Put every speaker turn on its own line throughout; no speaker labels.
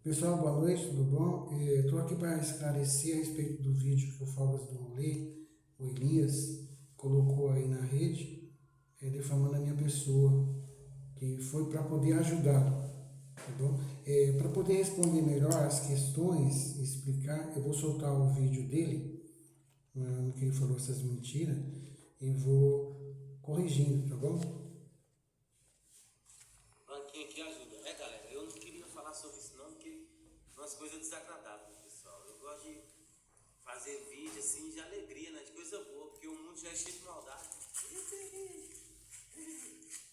Pessoal, boa noite, tudo bom? Estou aqui para esclarecer a respeito do vídeo que o Fogas do Rolê, o Elias, colocou aí na rede, defamando a minha pessoa, que foi para poder ajudá-lo, tá bom? Para poder responder melhor as questões, explicar, eu vou soltar o vídeo dele, no que ele falou essas mentiras, e vou corrigindo, tá bom?
Banquinho aqui ajuda, né, galera? Eu não queria falar sobre isso não, porque é umas coisas desagradáveis, pessoal. Eu gosto de fazer vídeo assim de alegria, né? De coisa boa, porque o mundo já é cheio de maldade.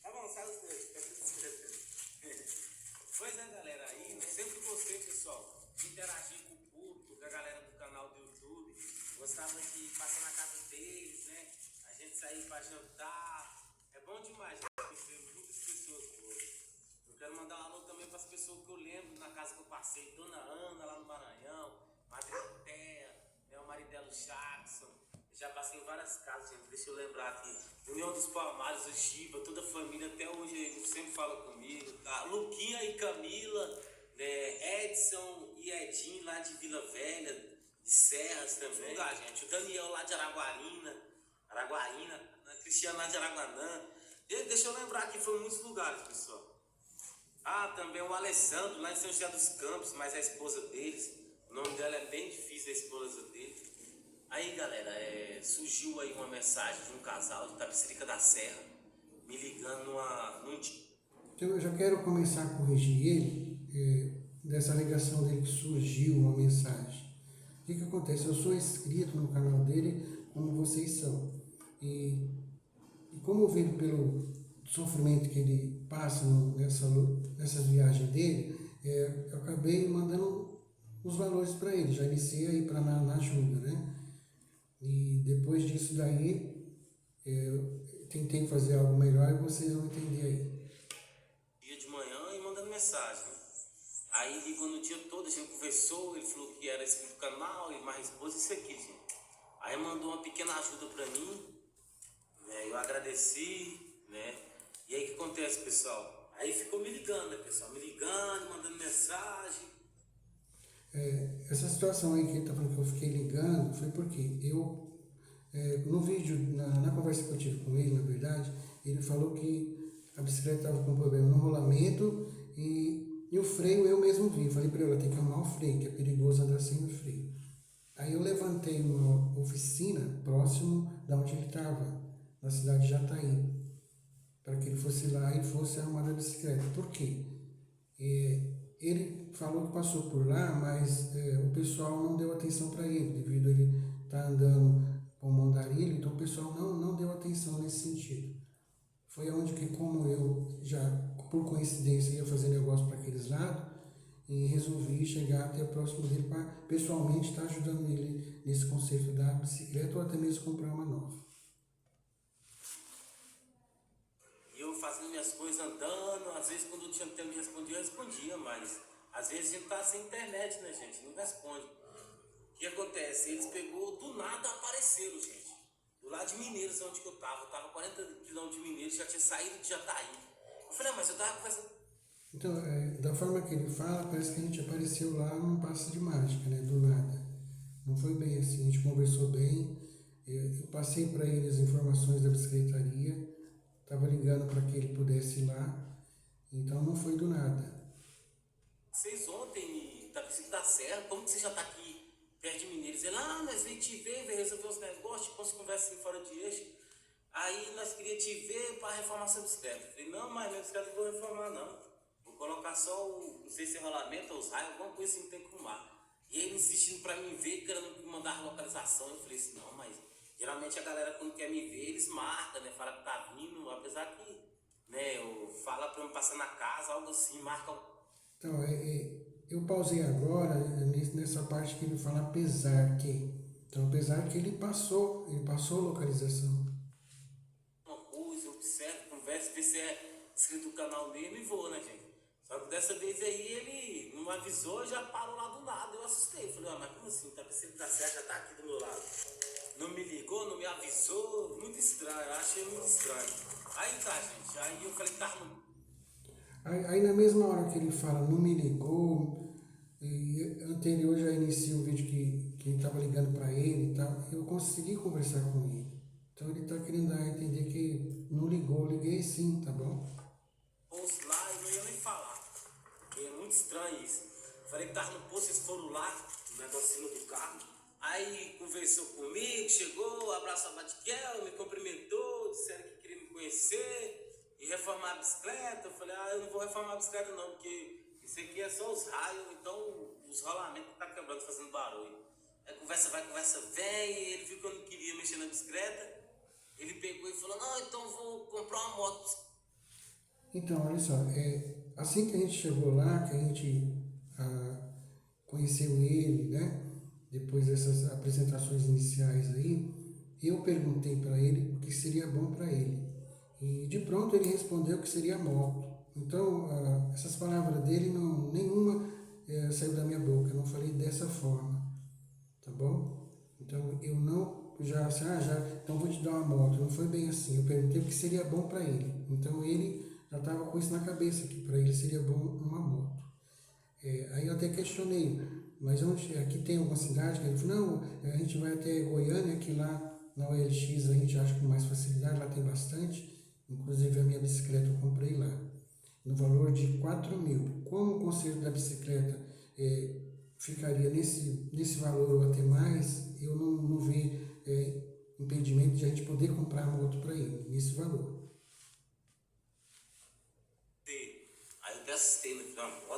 Tá bom, sai os dois. Pois é, galera, aí sempre gostei, pessoal, de interagir com o público, com a galera do canal do YouTube. Gostava de passar na casa deles, né? A gente sair pra jantar. É bom demais, né? Conhecer muitas pessoas boas. Eu quero mandar um alô também para as pessoas que eu lembro na casa que eu passei. Dona Ana, lá no Maranhão, Madre Terra, né, o Maridelo Jackson. Eu já passei em várias casas, gente. Deixa eu lembrar aqui. União dos Palmares, o Giba, toda a família, até hoje eles sempre falam comigo. Tá? Luquinha e Camila, né, Edson e Edinho lá de Vila Velha, de Serras também. Lugar, gente. O Daniel lá de Araguarina, a Cristiana lá de Araguanã. Deixa eu lembrar aqui, foi em muitos lugares, pessoal. Ah, também o Alessandro, lá em São José dos Campos, mas a esposa deles. O nome dela é bem difícil, a esposa dele. Aí, galera, surgiu aí uma mensagem de um casal de Tapicerica da Serra, me ligando num dia.
Então eu já quero começar a corrigir ele, dessa alegação dele que surgiu uma mensagem. O que acontece? Eu sou inscrito no canal dele, como vocês são. E como eu vejo pelo sofrimento que ele passa nessas viagens dele, eu acabei mandando os valores para ele. Já iniciei aí na ajuda, né? E depois disso daí, eu tentei fazer algo melhor e vocês vão entender aí.
Dia de manhã e mandando mensagem, né? Aí ligou no dia todo, a gente conversou, ele falou que era inscrito no canal, e mais esposa, isso aqui, gente. Aí mandou uma pequena ajuda pra mim, né? Eu agradeci, né? E aí o que acontece, pessoal? Aí ficou me ligando, né, pessoal? Me ligando, mandando mensagem.
Essa situação aí que ele tá falando que eu fiquei ligando foi porque no vídeo, na conversa que eu tive com ele, na verdade, ele falou que a bicicleta estava com problema no rolamento e o freio eu mesmo vi. Falei para ela, tem que arrumar o freio, que é perigoso andar sem o freio. Aí eu levantei uma oficina próximo da onde ele estava, na cidade de Jataí, para que ele fosse lá e fosse arrumar a bicicleta. Por quê? Ele falou que passou por lá, mas o pessoal não deu atenção para ele, devido a ele estar andando com o mandarilho, então o pessoal não deu atenção nesse sentido. Foi onde que, como eu já, por coincidência, ia fazer negócio para aqueles lados, e resolvi chegar até próximo dele para pessoalmente estar ajudando ele nesse conceito da bicicleta ou até mesmo comprar uma nova.
E eu fazendo minhas coisas, andando, às vezes quando eu tinha tempo de responder, eu respondia, mas às vezes a gente tá sem internet, né, gente? Não responde. O que acontece? Eles pegou, do nada apareceram, gente. Do lado de Mineiros, onde que eu tava 40 quilômetros de Mineiros, já tinha saído de Jataí. Eu falei, mas eu tava conversando.
Então, da forma que ele fala, parece que a gente apareceu lá num passe de mágica, né? Do nada. Não foi bem assim, a gente conversou bem, eu passei para ele as informações da bicicletaria, estava ligando para que ele pudesse ir lá, então não foi do nada.
Vocês ontem, Tapicerica da Serra, como que você já tá aqui perto de Mineiros? Ele, nós veio te ver, veio resolver os negócios, tipo, você conversa assim fora de eixo. Aí nós queríamos te ver para reformar sua bicicleta. Eu falei, não, mas minha bicicleta não vou reformar, não. Vou colocar só não sei se é rolamento ou os raios, alguma coisa assim que tem que arrumar. E ele insistindo para mim ver, querendo me mandar a localização. Eu falei assim, não, mas geralmente a galera quando quer me ver, eles marcam, né? Fala que tá vindo, apesar que, né, fala para eu passar na casa, algo assim, marca.
Então, eu pausei agora nessa parte que ele fala apesar que. Então, apesar que ele passou a localização.
Uma coisa, observo, converso, vê se é inscrito no canal mesmo e vou, né, gente? Só que dessa vez aí ele não avisou, já parou lá do nada. Eu assustei. Falei, mas como assim? Tá pensando que tá certo, já tá aqui do meu lado. Não me ligou, não me avisou. Muito estranho, eu achei muito estranho. Aí tá, gente. Aí eu falei, tá no.
Aí na mesma hora que ele fala, não me ligou, E anterior já iniciei um vídeo que ele estava ligando para ele e tal. Eu consegui conversar com ele. Então ele está querendo dar a entender que não ligou, liguei sim, tá bom?
Posto lá, eu não ia nem falar. E é muito estranho isso. Falei que tava no posto, eles foram lá, no negocinho do carro. Aí conversou comigo, chegou, abraçou a Batiquel, me cumprimentou, disseram que queria me conhecer e reformar a bicicleta. Eu falei, eu não vou reformar a bicicleta não, porque isso aqui é só os raios, então os rolamentos tá quebrando, fazendo barulho. Aí conversa vai, conversa vem, e ele viu que eu não queria mexer na bicicleta. Ele pegou e falou, não, então vou comprar uma moto.
Então, olha só, assim que a gente chegou lá, que a gente conheceu ele, né? Depois dessas apresentações iniciais aí, eu perguntei para ele o que seria bom para ele. E de pronto ele respondeu que seria moto. Então, essas palavras dele, não, nenhuma saiu da minha boca, eu não falei dessa forma, tá bom? Então, eu não, então vou te dar uma moto. Não foi bem assim, eu perguntei o que seria bom para ele. Então, ele já estava com isso na cabeça, que para ele seria bom uma moto. Aí eu até questionei, mas onde, aqui tem alguma cidade? Ele falou, não, a gente vai até Goiânia, que lá na OLX a gente acha com mais facilidade, lá tem bastante. Inclusive a minha bicicleta eu comprei lá, no valor de 4.000. Como o conserto da bicicleta ficaria nesse valor ou até mais, eu não vi impedimento de a gente poder comprar a moto para ele, nesse valor.
Aí eu até assustei no final,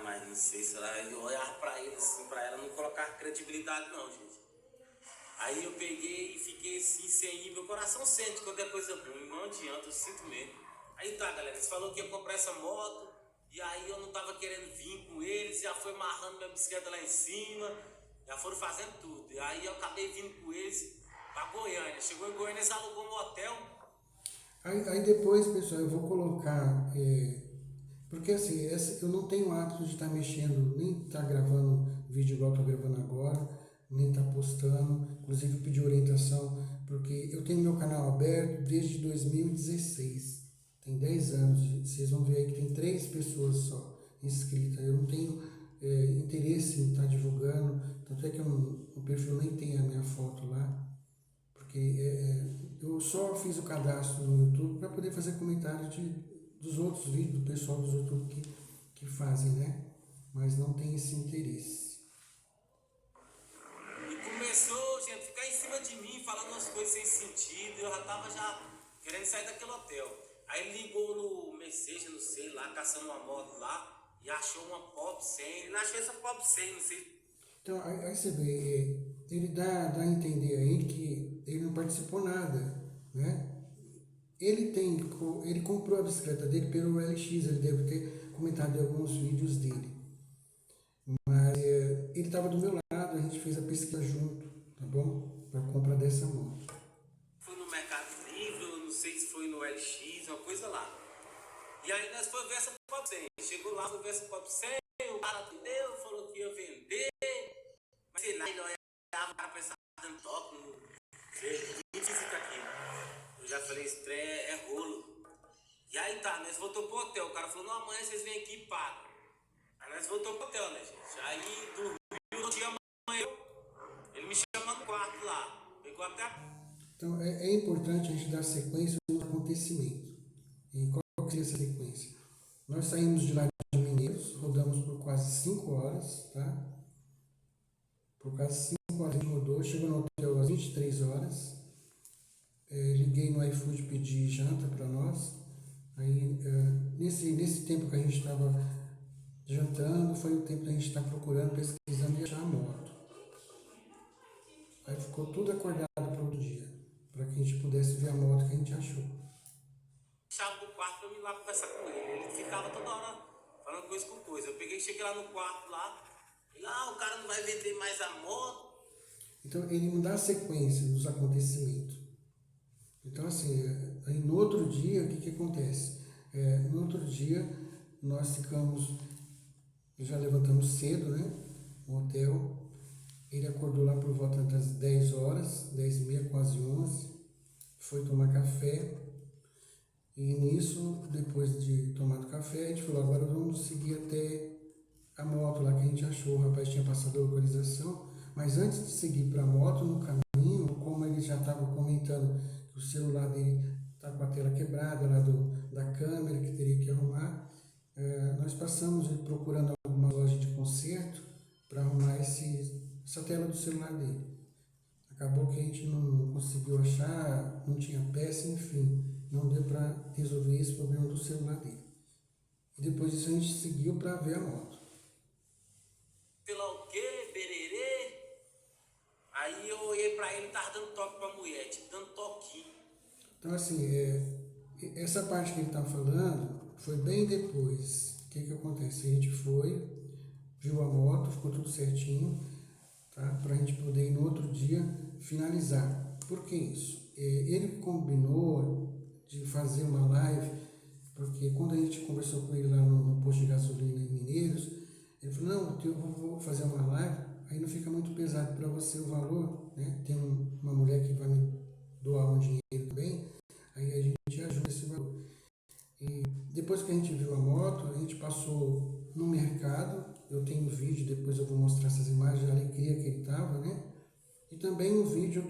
mas não sei se ela. Eu olhava pra ele assim, pra ela não colocar credibilidade, não, gente. Aí eu peguei e fiquei assim, sem ir. Meu coração sente quando é coisa ruim, não adianta, eu sinto mesmo. Aí tá, galera, eles falaram que ia comprar essa moto, e aí eu não tava querendo vir com eles, já foi amarrando minha bicicleta lá em cima, já foram fazendo tudo. E aí eu acabei vindo com eles pra Goiânia. Chegou em Goiânia, eles alugou um hotel.
Aí depois, pessoal, eu vou colocar, porque assim, eu não tenho hábito de estar mexendo, nem estar gravando vídeo igual estou gravando agora, nem estar postando, inclusive eu pedi orientação, porque eu tenho meu canal aberto desde 2016, tem 10 anos, vocês vão ver aí que tem 3 pessoas só inscritas, eu não tenho interesse em estar divulgando, tanto é que o perfil nem tem a minha foto lá, porque eu só fiz o cadastro no YouTube para poder fazer comentários dos outros vídeos, do pessoal dos YouTube que fazem, né? Mas não tem esse interesse.
E começou, gente, a ficar em cima de mim, falando umas coisas sem sentido. Eu já querendo sair daquele hotel. Aí ele ligou no Mercedes, não sei lá, caçando uma moto lá, e achou uma Pop 100. Ele não achou essa Pop 100, não sei.
Então, aí você vê, ele dá a entender aí que ele não participou nada, né? Ele comprou a bicicleta dele pelo LX, ele deve ter comentado em alguns vídeos dele. Mas ele estava do meu lado, a gente fez a pesquisa junto, tá bom? Para compra dessa moto.
Foi no Mercado Livre, eu não sei se foi no LX, uma coisa lá. E aí nós fomos ver essa Pop 100. Chegou lá, foi ver essa Pop 100, o cara atendeu, falou que ia vender. Mas sei lá, ele olhava, o cara pensava dando toque, não sei, muito fica aqui. Eu já falei, esse trem é rolo. E aí tá, nós voltamos pro hotel. O cara falou, não, amanhã vocês vêm aqui e pagam. Aí nós voltamos pro hotel, né, gente? Aí dormiu, no dia amanhã, ele me chama no quarto lá. Pegou até a...
Então, é importante a gente dar sequência no acontecimento. E qual que é essa sequência? Nós saímos de lá de Mineiros, rodamos por quase 5 horas, tá? Por quase 5 horas a gente rodou, chegou no hotel às 23 horas. Liguei no iFood, pedi janta para nós. Aí, nesse tempo que a gente estava jantando, foi o tempo que a gente está procurando, pesquisando e achar a moto. Aí ficou tudo acordado para outro dia, para que a gente pudesse ver a moto que a gente achou.
chave do quarto pra eu ir lá conversar com ele. Ele ficava toda hora falando coisa com coisa. Eu peguei, cheguei lá no quarto lá. E lá, o cara não vai vender mais a moto.
Então, ele não dá sequência dos acontecimentos. Então, assim, aí no outro dia, o que acontece? No outro dia, nós já levantamos cedo, né? No hotel. Ele acordou lá por volta das 10 horas, 10h30, quase 11. Foi tomar café. E nisso, depois de tomar o café, a gente falou, agora vamos seguir até a moto lá achou, o rapaz tinha passado a localização, mas antes de seguir para a moto, no caminho, como ele já estava comentando que o celular dele está com a tela quebrada lá da câmera, que teria que arrumar, nós passamos procurando alguma loja de conserto para arrumar essa tela do celular dele. Acabou que a gente não conseguiu achar, não tinha peça, enfim, não deu para resolver esse problema do celular dele. E depois disso a gente seguiu para ver a moto.
Pela o quê? Bererê? Aí eu olhei pra ele e tava dando toque pra mulher, tipo, dando toquinho.
Então, assim, essa parte que ele está falando foi bem depois. O que acontece? A gente foi, viu a moto, ficou tudo certinho, tá? Para a gente poder ir no outro dia finalizar. Por que isso? Ele combinou de fazer uma live, porque quando a gente conversou com ele lá no posto de gasolina em Mineiros, ele falou, não, eu vou fazer uma live, aí não fica muito pesado para você o valor, né? Tem uma mulher que vai me doar um dinheiro também, aí a gente ajuda esse valor. E depois que a gente viu a moto, a gente passou no mercado, eu tenho vídeo, depois eu vou mostrar essas imagens, a alegria que ele estava, né? E também o vídeo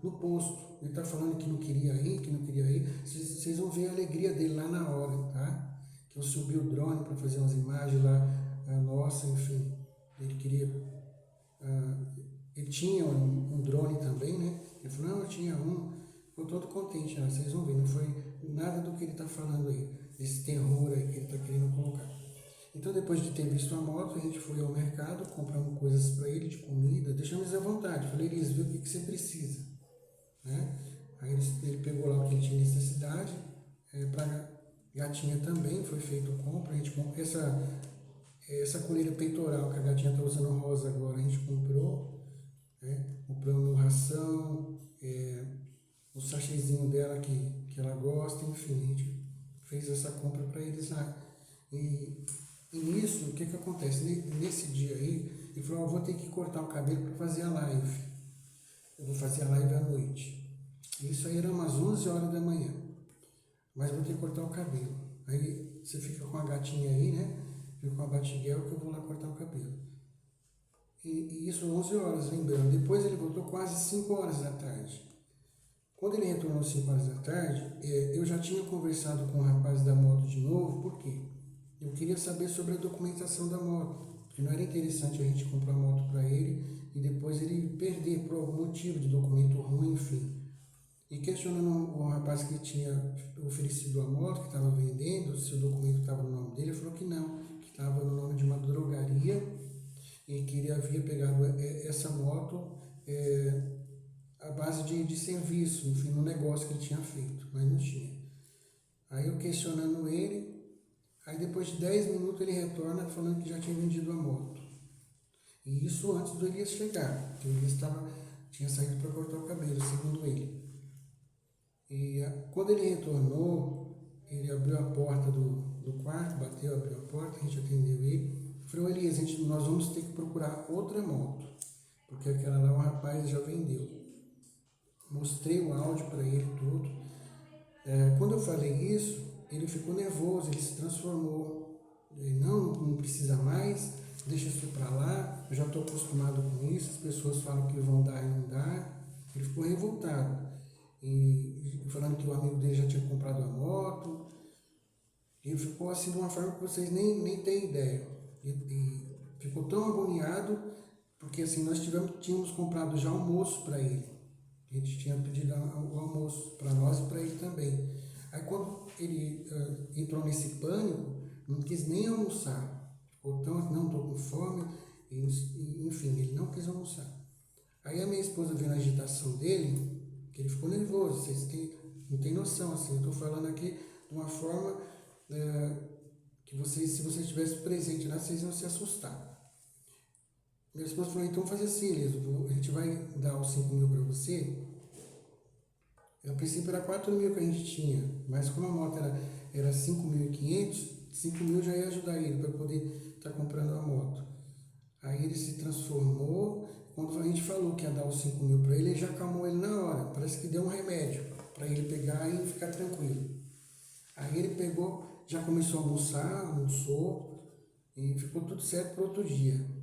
no posto, ele está falando que não queria ir, vocês vão ver a alegria dele lá na hora, tá? Que eu subi o drone para fazer umas imagens lá, nossa, enfim, ele queria, ele tinha um drone também, né? Ele falou, não, eu tinha um, ficou todo contente, né? Vocês vão ver, não foi nada do que ele está falando aí, desse terror aí que ele está querendo colocar. Então, depois de ter visto a moto, a gente foi ao mercado, compramos coisas para ele, de comida, deixamos eles à vontade. Falei, Elis, vê o que você precisa, né? Aí ele pegou lá o que ele tinha necessidade, para gatinha também foi feito compra, a gente comprou essa coleira peitoral que a gatinha está usando rosa agora, a gente comprou, né? Compramos ração, o sachêzinho dela que ela gosta, enfim, a gente fez essa compra para eles lá. E nisso, o que acontece? Nesse dia aí, ele falou, vou ter que cortar o cabelo para fazer a live. Eu vou fazer a live à noite. Isso aí era umas 11 horas da manhã. Mas vou ter que cortar o cabelo. Aí você fica com a gatinha aí, né? Fica com a Batiguel que eu vou lá cortar o cabelo. E isso 11 horas, lembrando. Depois ele voltou quase 5 horas da tarde. Quando ele retornou 5 horas da tarde, eu já tinha conversado com o rapaz da moto de novo, por quê? Eu queria saber sobre a documentação da moto, porque não era interessante a gente comprar a moto para ele e depois ele perder por algum motivo de documento ruim, enfim. E questionando o rapaz que tinha oferecido a moto, que estava vendendo, se o documento estava no nome dele, ele falou que não, que estava no nome de uma drogaria e que ele havia pegado essa moto à base de serviço, enfim, no negócio que ele tinha feito, mas não tinha. Aí eu questionando ele, aí depois de 10 minutos ele retorna falando que já tinha vendido a moto. E isso antes do Elias chegar, porque o Elias tinha saído para cortar o cabelo, segundo ele. E quando ele retornou, ele abriu a porta do quarto, bateu, abriu a porta, a gente atendeu ele. Falei, Elias, nós vamos ter que procurar outra moto, porque aquela lá o rapaz já vendeu. Mostrei o áudio para ele tudo. Quando eu falei isso, ele ficou nervoso, ele se transformou. Ele, não precisa mais, deixa isso para lá, eu já estou acostumado com isso, as pessoas falam que vão dar e não dá. Ele ficou revoltado. E falando que o amigo dele já tinha comprado a moto. E ficou assim de uma forma que vocês nem têm ideia. E ficou tão agoniado, porque assim, nós tínhamos comprado já almoço para ele. A gente tinha pedido o almoço para nós e para ele também. Aí quando ele entrou nesse pânico, não quis nem almoçar. Ficou tão, não, estou com fome, enfim, ele não quis almoçar. Aí a minha esposa vendo a agitação dele, que ele ficou nervoso, não tem noção, assim, eu estou falando aqui de uma forma que se vocês estivessem presentes lá, vocês iam se assustar. Minha esposa falou, então fazer assim, Elias, a gente vai dar os 5 mil para você. A princípio era 4 mil que a gente tinha, mas como a moto era 5.500, 5 mil já ia ajudar ele para poder estar comprando a moto. Aí ele se transformou, quando a gente falou que ia dar os 5 mil para ele já acalmou ele na hora, parece que deu um remédio para ele pegar e ficar tranquilo. Aí ele pegou, já começou a almoçar, almoçou e ficou tudo certo para outro dia.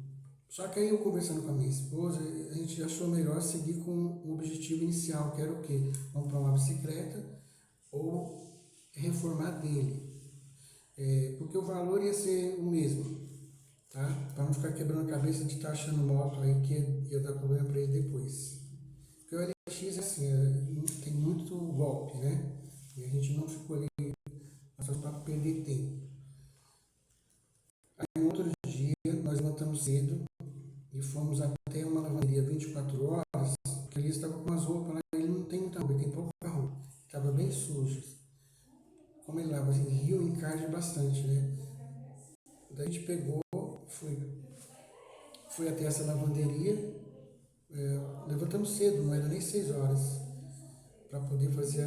Só que aí eu conversando com a minha esposa, a gente achou melhor seguir com o objetivo inicial, que era o quê? Comprar uma bicicleta ou reformar dele. Porque o valor ia ser o mesmo, tá? Para não ficar quebrando a cabeça de estar achando moto aí que ia dar problema para ele depois. Porque o LX assim, tem muito golpe, né? E a gente não ficou ali só para perder tempo. Aí no outro dia nós levantamos cedo e fomos até uma lavanderia 24 horas, que ele estava com as roupas lá, ele não tem muita roupa, ele tem pouca roupa, estava bem sujo. Como ele lava assim, rio encarde bastante, né? Daí a gente pegou, foi até essa lavanderia, levantamos cedo, não era nem 6 horas, para poder fazer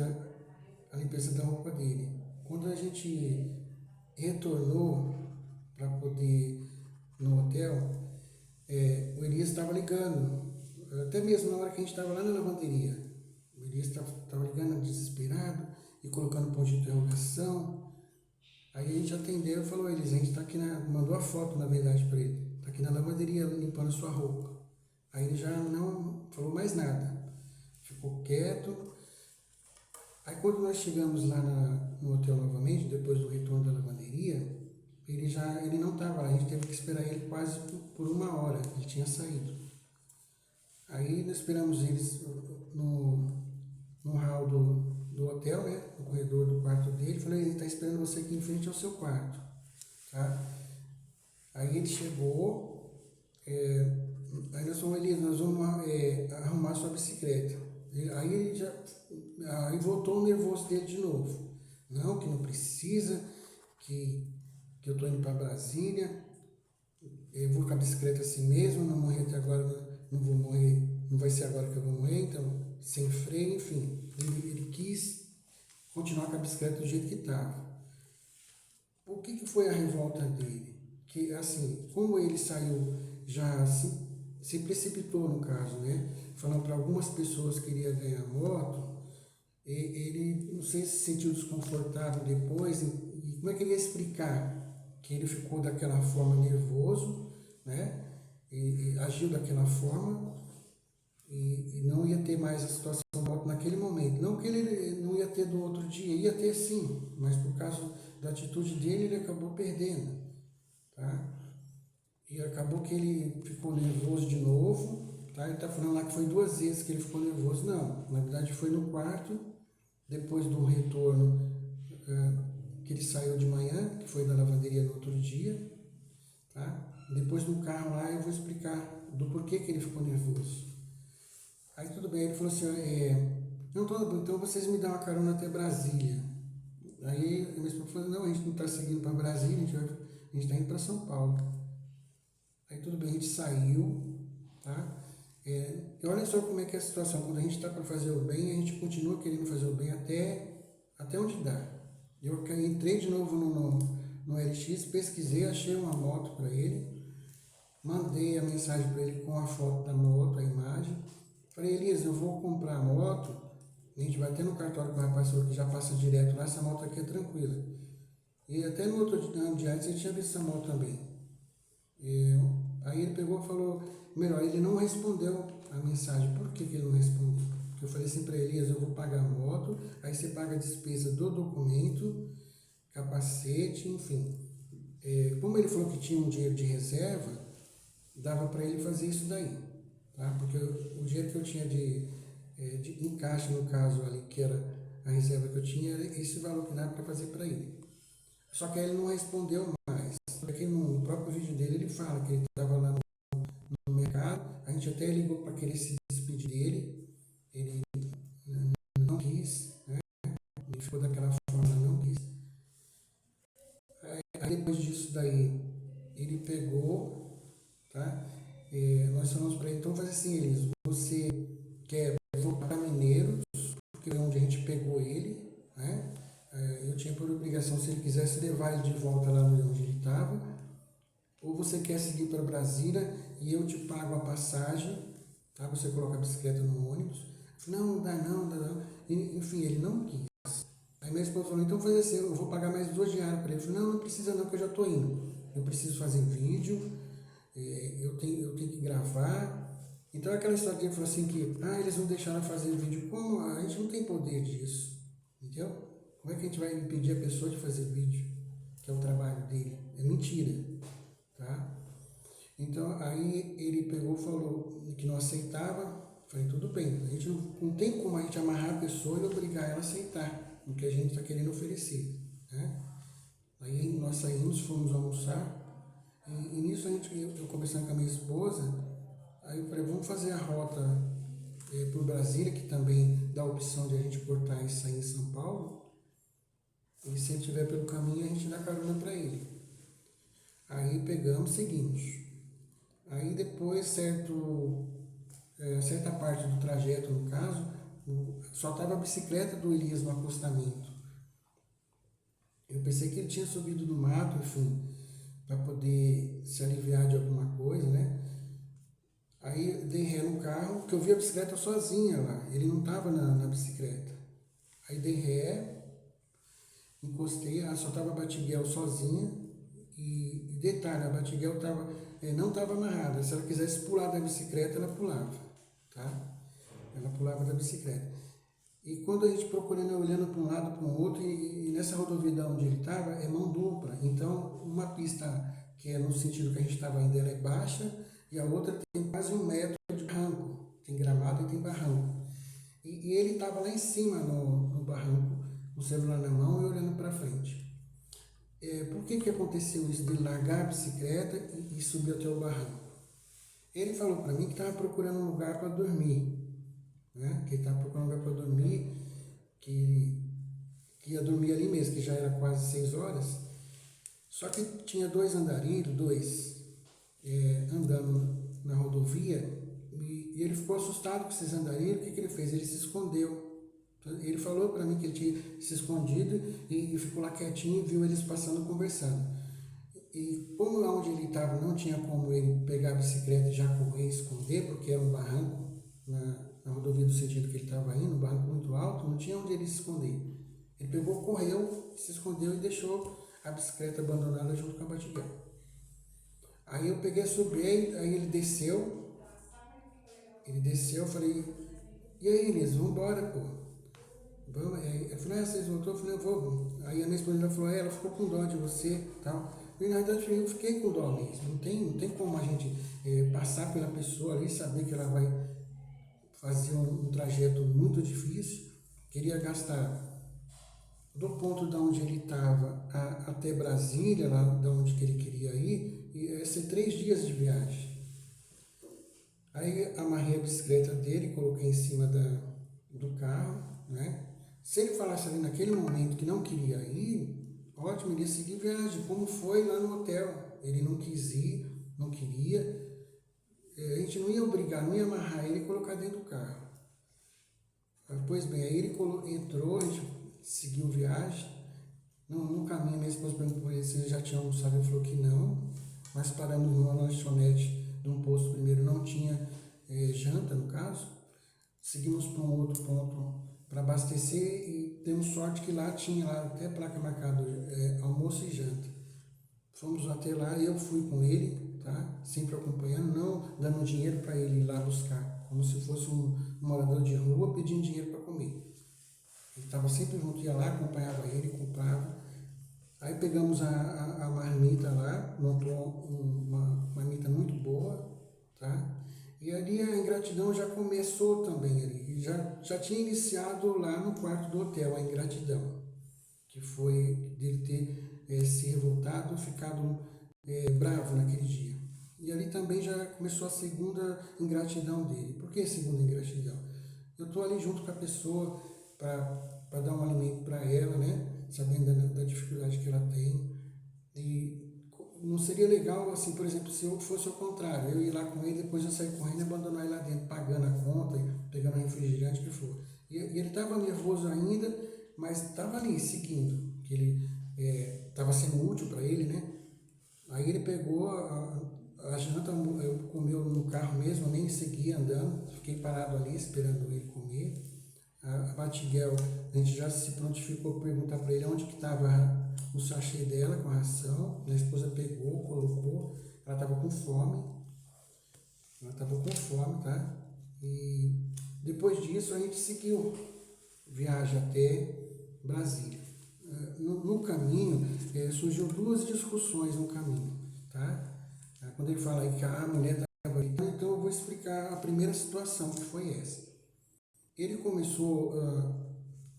a limpeza da roupa dele. Quando a gente retornou para poder no hotel, o Elias estava ligando, até mesmo na hora que a gente estava lá na lavanderia. O Elias estava ligando desesperado e colocando ponto de interrogação. Aí a gente atendeu e falou: Elias, a gente está aqui mandou a foto na verdade para ele, está aqui na lavanderia limpando a sua roupa. Aí ele já não falou mais nada, ficou quieto. Aí quando nós chegamos lá no hotel novamente, depois do retorno da lavanderia, ele não estava lá, a gente teve que esperar ele quase por 1 hora, ele tinha saído. Aí nós esperamos eles no hall do hotel, né, no corredor do quarto dele, falei: ele está esperando você aqui em frente ao seu quarto, tá? Aí ele chegou, aí nós falamos: Elias, nós vamos arrumar sua bicicleta. Aí ele aí voltou o nervoso dele de novo. Não, que não precisa, que eu estou indo para Brasília, eu vou com a bicicleta assim mesmo, não morrer até agora, não vou morrer, não vai ser agora que eu vou morrer, então, sem freio, enfim. Ele quis continuar com a bicicleta do jeito que estava. O que foi a revolta dele? Que, assim, como ele saiu já se precipitou no caso, né? Falando para algumas pessoas que iria ganhar moto, ele não sei se sentiu desconfortável depois, e como é que ele ia explicar que ele ficou daquela forma nervoso, né? E agiu daquela forma e não ia ter mais a situação da moto naquele momento. Não que ele não ia ter do outro dia, ia ter sim, mas por causa da atitude dele ele acabou perdendo, tá? E acabou que ele ficou nervoso de novo, tá? Ele está falando lá que foi 2 vezes que ele ficou nervoso. Não, na verdade foi no quarto, depois do retorno, que ele saiu de manhã, que foi da lavanderia no outro dia, tá? Depois no carro lá eu vou explicar do porquê que ele ficou nervoso. Aí tudo bem, ele falou assim: não, então vocês me dão uma carona até Brasília. Aí a minha esposa falou: não, a gente não está seguindo para Brasília, a gente está indo para São Paulo. Aí tudo bem, a gente saiu, tá? E olha só como é que é a situação, quando a gente está para fazer o bem, a gente continua querendo fazer o bem até onde dá. Eu entrei de novo no LX, pesquisei, achei uma moto para ele, mandei a mensagem para ele com a foto da moto, a imagem. Falei: Elias, eu vou comprar a moto, a gente vai até no cartório que o rapaz falou que já passa direto lá, essa moto aqui é tranquila. E até no outro ano de antes ele tinha visto essa moto também. Aí ele pegou e falou: melhor, ele não respondeu a mensagem. Por que ele não respondeu? Porque eu falei assim para Elias: eu vou pagar a moto, aí você paga a despesa do documento, capacete, enfim. Como ele falou que tinha um dinheiro de reserva, dava para ele fazer isso daí, tá? Porque o dinheiro que eu tinha de encaixe, no caso ali, que era a reserva que eu tinha, era esse valor que dava para fazer para ele. Só que aí ele não respondeu mais. Porque no próprio vídeo dele ele fala que ele estava lá no mercado, a gente até ligou para querer se despedir dele, ele não quis, né? Ele ficou daquela forma, não quis. Aí depois disso daí, ele pegou, tá? Nós falamos para ele: então faz assim, Elias, você quer voltar para Mineiros, porque é onde a gente pegou ele, né? Eu tinha por obrigação, se ele quisesse, levar ele de volta lá onde ele estava, ou você quer seguir para Brasília e eu te pago a passagem, tá? Você coloca a bicicleta no ônibus. Eu falei: não dá não. Enfim, ele não quis. Aí minha esposa falou: então faz assim, eu vou pagar mais 2 diárias para ele. Eu falei: não precisa não, que eu já estou indo. Eu preciso fazer vídeo, eu tenho que gravar. Então aquela história que ele falou assim que eles não deixaram fazer vídeo. Como? A gente não tem poder disso, entendeu? Como é que a gente vai impedir a pessoa de fazer vídeo, que é o trabalho dele? É mentira, tá? Então aí ele pegou e falou que não aceitava. Falei, tudo bem, a gente não tem como a gente amarrar a pessoa e obrigar ela a aceitar o que a gente está querendo oferecer, né? Aí nós saímos, fomos almoçar, e nisso eu conversando com a minha esposa, aí eu falei, vamos fazer a rota por Brasília, que também dá a opção de a gente cortar e sair em São Paulo, e se ele estiver pelo caminho, a gente dá carona para ele. Aí pegamos, seguimos. Aí depois, certa parte do trajeto, no caso, só estava a bicicleta do Elias no acostamento. Eu pensei que ele tinha subido no mato, enfim, para poder se aliviar de alguma coisa, né? Aí dei ré no carro, que eu vi a bicicleta sozinha lá, ele não estava na bicicleta. Aí dei ré, encostei, só estava a Batiguel sozinha, e detalhe, a Batiguel não estava amarrada, se ela quisesse pular da bicicleta, ela pulava, tá? Ela pulava da bicicleta. E quando a gente procurando, olhando para um lado, para o outro, e nessa rodovia onde ele estava, é mão dupla. Então, uma pista que é no sentido que a gente estava indo, ela é baixa, e a outra tem quase 1 metro de barranco. Tem gramado e tem barranco. E ele estava lá em cima no barranco, com o celular na mão e olhando para frente. Por que aconteceu isso de largar a bicicleta e subir até o barranco? Ele falou para mim que estava procurando um lugar para dormir, né? Que ele estava procurando um lugar para dormir, que ia dormir ali mesmo, que já era quase 6 horas. Só que tinha 2 andarilhos, andando na rodovia, e ele ficou assustado com esses andarilhos. O que ele fez? Ele se escondeu. Ele falou para mim que ele tinha se escondido e ficou lá quietinho e viu eles passando conversando. E como lá onde ele estava não tinha como ele pegar a bicicleta e já correr e esconder, porque era um barranco na rodovia do sentido que ele estava indo, um barranco muito alto, não tinha onde ele se esconder. Ele pegou, correu, se escondeu e deixou a bicicleta abandonada junto com a Batiguel. Aí eu peguei, subi, aí ele desceu, eu falei, e aí, Inês, vamos embora, pô. Vamos, eu falei, vocês voltou? Eu falei, eu vou. Aí a minha esposa falou, ela ficou com dó de você e tal. E na verdade eu fiquei com dó mesmo. Não tem como a gente passar pela pessoa ali, saber que ela vai fazer um trajeto muito difícil. Queria gastar do ponto de onde ele estava até Brasília, lá de onde que ele queria ir, ia ser 3 dias de viagem. Aí amarrei a bicicleta dele, coloquei em cima do carro, né? Se ele falasse ali naquele momento que não queria ir, ótimo, ele ia seguir viagem, como foi lá no hotel. Ele não quis ir, não queria. A gente não ia obrigar, não ia amarrar ele e colocar dentro do carro. Pois bem, aí ele entrou, a gente seguiu viagem. No caminho, minha esposa perguntou para ele se ele já tinha almoçado, ele falou que não. Mas paramos numa lanchonete de um posto primeiro, não tinha janta, no caso. Seguimos para um outro ponto para abastecer e temos sorte que lá tinha até placa marcada almoço e janta. Fomos até lá e eu fui com ele, tá? Sempre acompanhando, não dando dinheiro para ele ir lá buscar, como se fosse um morador de rua pedindo dinheiro para comer. Ele estava sempre junto, ia lá, acompanhava ele, comprava. Aí pegamos a marmita lá, montou uma marmita muito boa, tá? E ali a ingratidão já começou também ali, já tinha iniciado lá no quarto do hotel a ingratidão, que foi dele ter se revoltado, ficado bravo naquele dia. E ali também já começou a segunda ingratidão dele. Por que segunda ingratidão? Eu estou ali junto com a pessoa para dar um alimento para ela, né? Sabendo da dificuldade que ela tem. E não seria legal, assim, por exemplo, se eu fosse ao contrário, eu ir lá com ele, depois eu sair correndo e abandonar ele lá dentro, pagando a conta, pegando o refrigerante, o que for. E ele estava nervoso ainda, mas estava ali, seguindo, que ele estava sendo útil para ele, né? Aí ele pegou a janta, eu comeu no carro mesmo, eu nem segui andando, fiquei parado ali esperando ele comer. A Batiguel, a gente já se prontificou para perguntar para ele onde que estava o sachê dela com a ração. Minha esposa pegou, colocou, ela estava com fome, tá? E depois disso a gente seguiu viagem até Brasília. No caminho, surgiu duas discussões no caminho, tá? Quando ele fala aí que a mulher estava gritando, então eu vou explicar a primeira situação, que foi essa. Ele começou,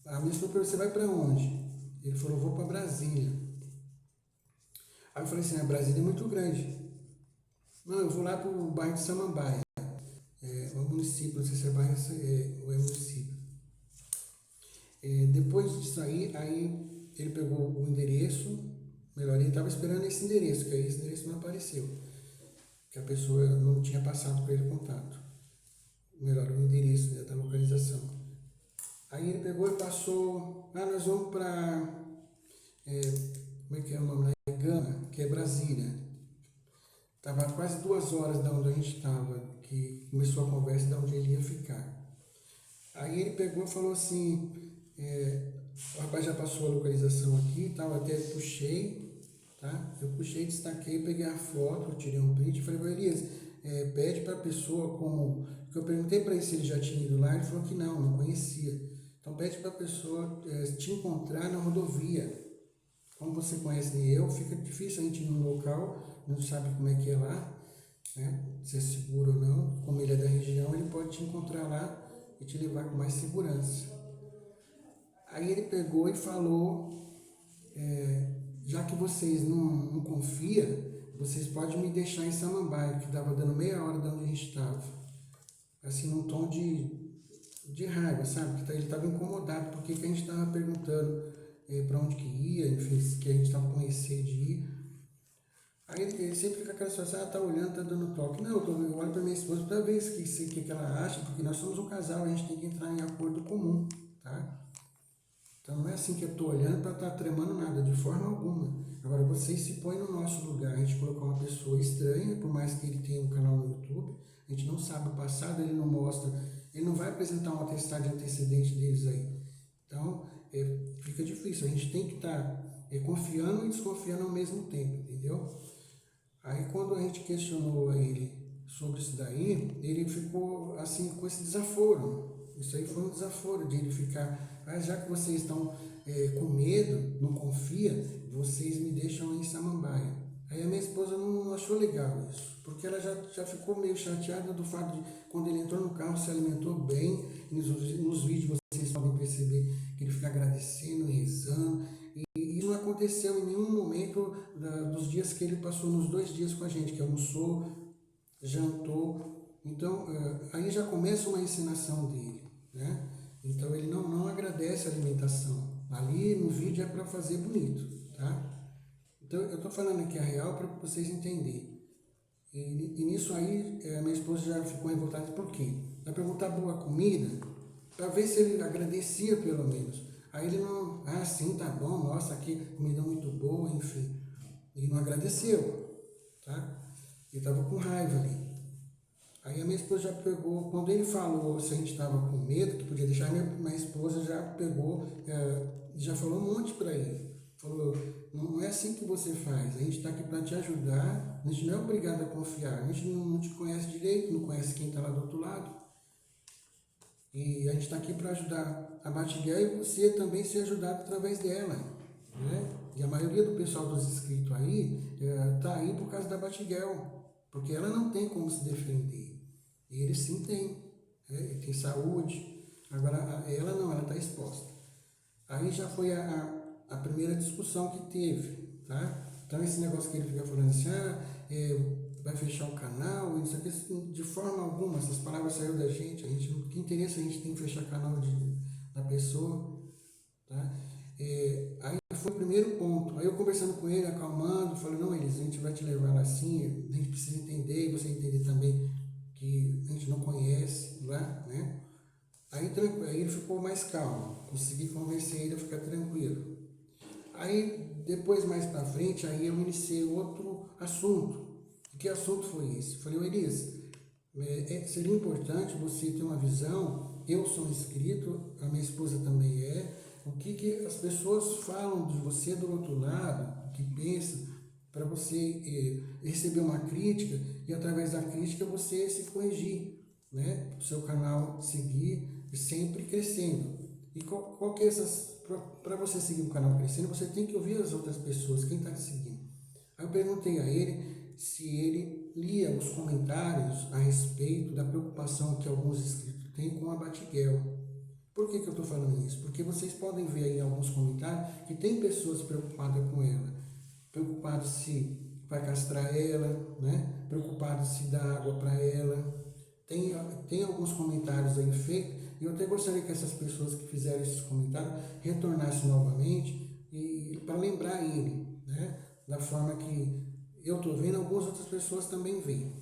a minha esposa perguntou, você vai para onde? Ele falou, vou para Brasília. Aí eu falei assim, Brasília é muito grande. Não, eu vou lá para o bairro de Samambaia, o município, não sei se é bairro ou é município. Depois disso aí ele pegou o endereço, melhor, ele estava esperando esse endereço, que aí esse endereço não apareceu, que a pessoa não tinha passado para ele o contato. Melhor, o endereço, né, da localização. Aí ele pegou e passou, nós vamos para, como é que é o nome lá? Gama, que é Brasília. Estava quase 2 horas da onde a gente estava, que começou a conversa de onde ele ia ficar. Aí ele pegou e falou assim, o rapaz já passou a localização aqui, tal, até puxei, tá? Eu puxei, destaquei, peguei a foto, eu tirei um print e falei, Elias, pede para a pessoa como... Porque eu perguntei para ele se ele já tinha ido lá, ele falou que não conhecia. Então pede para a pessoa te encontrar na rodovia. Como você conhece nem eu, fica difícil a gente ir num local, não sabe como é que é lá, né? Se é seguro ou não. Como ele é da região, ele pode te encontrar lá e te levar com mais segurança. Aí ele pegou e falou, já que vocês não confiam, vocês podem me deixar em Samambaia, que estava dando meia hora de onde a gente estava. Assim, num tom de raiva, sabe? Que ele estava incomodado, porque que a gente estava perguntando para onde que ia, enfim, que a gente estava com receio de ir. Aí ele sempre fica aquela situação, tá olhando, tá dando toque. Não, eu olho para minha esposa toda vez que ela acha, porque nós somos um casal, a gente tem que entrar em acordo comum, tá? Então não é assim que eu estou olhando para estar tremando nada, de forma alguma. Agora vocês se põem no nosso lugar, a gente colocar uma pessoa estranha, por mais que ele tenha um canal no YouTube, a gente não sabe o passado, ele não mostra, ele não vai apresentar um atestado de antecedente deles aí. Então fica difícil, a gente tem que estar confiando e desconfiando ao mesmo tempo, entendeu? Aí quando a gente questionou a ele sobre isso daí, ele ficou assim com esse desaforo. Isso aí foi um desaforo de ele ficar, já que vocês estão com medo, não confia, vocês me deixam em Samambaia. Aí a minha esposa não achou legal isso, porque ela já ficou meio chateada do fato de quando ele entrou no carro se alimentou bem, nos vídeos vocês podem perceber que ele fica agradecendo e rezando, e não aconteceu em nenhum momento dos dias que ele passou, nos 2 dias com a gente, que almoçou, jantou. Então, aí já começa uma encenação dele, né? Então, ele não agradece a alimentação. Ali no vídeo é para fazer bonito, tá? Então, eu estou falando aqui a real para vocês entenderem. E nisso aí, a minha esposa já ficou revoltada. Por quê? Vai perguntar boa comida, para ver se ele agradecia pelo menos. Aí ele não, sim, tá bom, nossa, aqui comida muito boa, enfim. E não agradeceu, tá? Ele estava com raiva ali. Aí a minha esposa já pegou, quando ele falou se a gente estava com medo, que podia deixar, minha esposa já pegou, já falou um monte para ele. Falou, não é assim que você faz, a gente está aqui para te ajudar, a gente não é obrigado a confiar, a gente não te conhece direito, não conhece quem está lá do outro lado. E a gente está aqui para ajudar a Batiguel e você também ser ajudado através dela, né? E a maioria do pessoal dos inscritos aí está aí por causa da Batiguel, porque ela não tem como se defender. E ele sim tem, ele tem saúde, agora ela não, ela está exposta. Aí já foi a primeira discussão que teve, tá? Então esse negócio que ele fica falando assim, vai fechar o canal, isso aqui, de forma alguma, essas palavras saíram da gente, que interesse a gente tem em fechar o canal da pessoa, tá? Aí foi o primeiro ponto. Aí eu conversando com ele, acalmando, falei, não, Elis, a gente vai te levar lá assim, a gente precisa entender, e você entender também que a gente não conhece lá, né? Aí ele ficou mais calmo, consegui convencer ele a ficar tranquilo. Aí depois, mais pra frente, aí eu iniciei outro assunto. E que assunto foi esse? Falei, Elis, seria importante você ter uma visão, eu sou inscrito, a minha esposa também é, o que as pessoas falam de você do outro lado, o que pensam, para você receber uma crítica e através da crítica você se corrigir, né? O seu canal seguir sempre crescendo. E qual que é essas... Para você seguir o canal crescendo, você tem que ouvir as outras pessoas, quem está te seguindo. Aí eu perguntei a ele se ele lia os comentários a respeito da preocupação que alguns inscritos têm com a Batiguel. Por que eu estou falando isso? Porque vocês podem ver aí em alguns comentários que tem pessoas preocupadas com ela. Preocupadas se vai castrar ela, né? Preocupadas se dá água para ela. Tem alguns comentários aí feitos, e eu até gostaria que essas pessoas que fizeram esses comentários retornassem novamente para lembrar ele, né? Da forma que eu estou vendo, algumas outras pessoas também veem.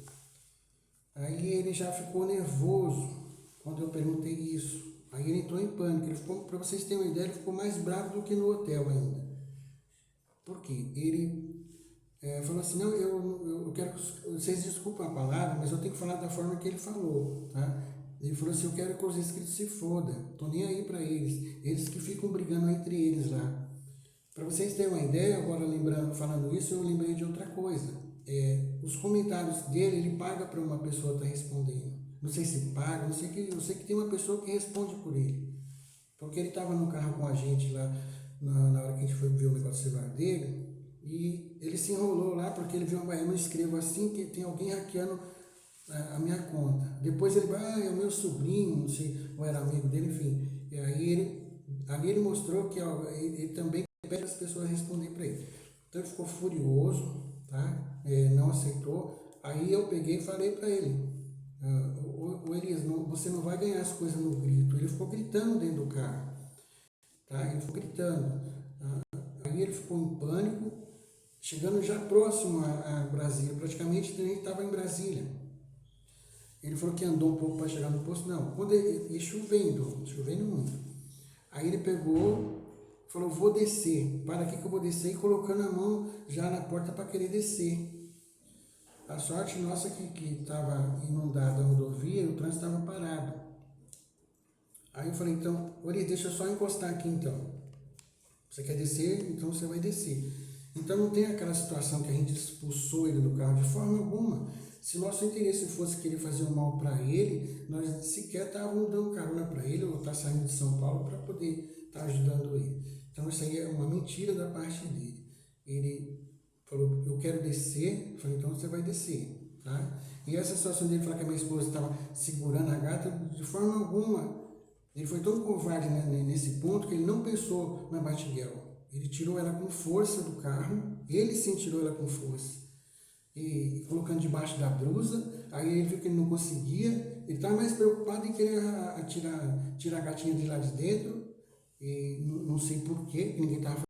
Aí ele já ficou nervoso quando eu perguntei isso. Aí ele entrou em pânico. Ele ficou, para vocês terem uma ideia, ele ficou mais bravo do que no hotel ainda. Por quê? Ele falou assim, não, eu quero que vocês desculpem a palavra, mas eu tenho que falar da forma que ele falou, tá? Ele falou assim, eu quero que os inscritos se fodam, tô nem aí para eles que ficam brigando entre eles lá. Para vocês terem uma ideia, agora lembrando, falando isso, eu lembrei de outra coisa. Os comentários dele, ele paga para uma pessoa estar respondendo. Não sei se paga, eu sei que tem uma pessoa que responde por ele. Porque ele estava no carro com a gente lá, na hora que a gente foi ver o negócio do celular dele, e ele se enrolou lá porque ele viu, eu não escrevo assim que tem alguém hackeando a minha conta. Depois ele vai, é o meu sobrinho, não sei, ou era amigo dele, enfim. E aí ele mostrou que ele também pede as pessoas responder para ele. Então ele ficou furioso, tá? Não aceitou. Aí eu peguei e falei para ele, o Elias, você não vai ganhar as coisas no grito. Ele ficou gritando dentro do carro, tá? Ele ficou gritando. Aí ele ficou em pânico, chegando já próximo a Brasília, praticamente a gente estava em Brasília. Ele falou que andou um pouco para chegar no posto, não, quando ele chovendo muito. Aí ele pegou, falou, vou descer, para aqui que eu vou descer, e colocando a mão já na porta para querer descer. A sorte nossa que estava inundada a rodovia e o trânsito estava parado. Aí eu falei, então, Ori, deixa eu só encostar aqui então. Você quer descer? Então você vai descer. Então não tem aquela situação que a gente expulsou ele do carro de forma alguma. Se nosso interesse fosse querer fazer um mal para ele, nós sequer estávamos dando carona para ele ou estar saindo de São Paulo para poder estar ajudando ele. Então isso aí é uma mentira da parte dele. Ele falou, eu quero descer. Eu falei, então você vai descer, tá? E essa situação dele falar que a minha esposa estava segurando a gata, de forma alguma. Ele foi tão covarde, né, nesse ponto que ele não pensou na Batiguel. Ele tirou ela com força do carro, ele sim tirou ela com força. E colocando debaixo da blusa, aí ele viu que ele não conseguia, ele estava mais preocupado em querer tirar a gatinha de lá de dentro, e não sei porquê, ninguém estava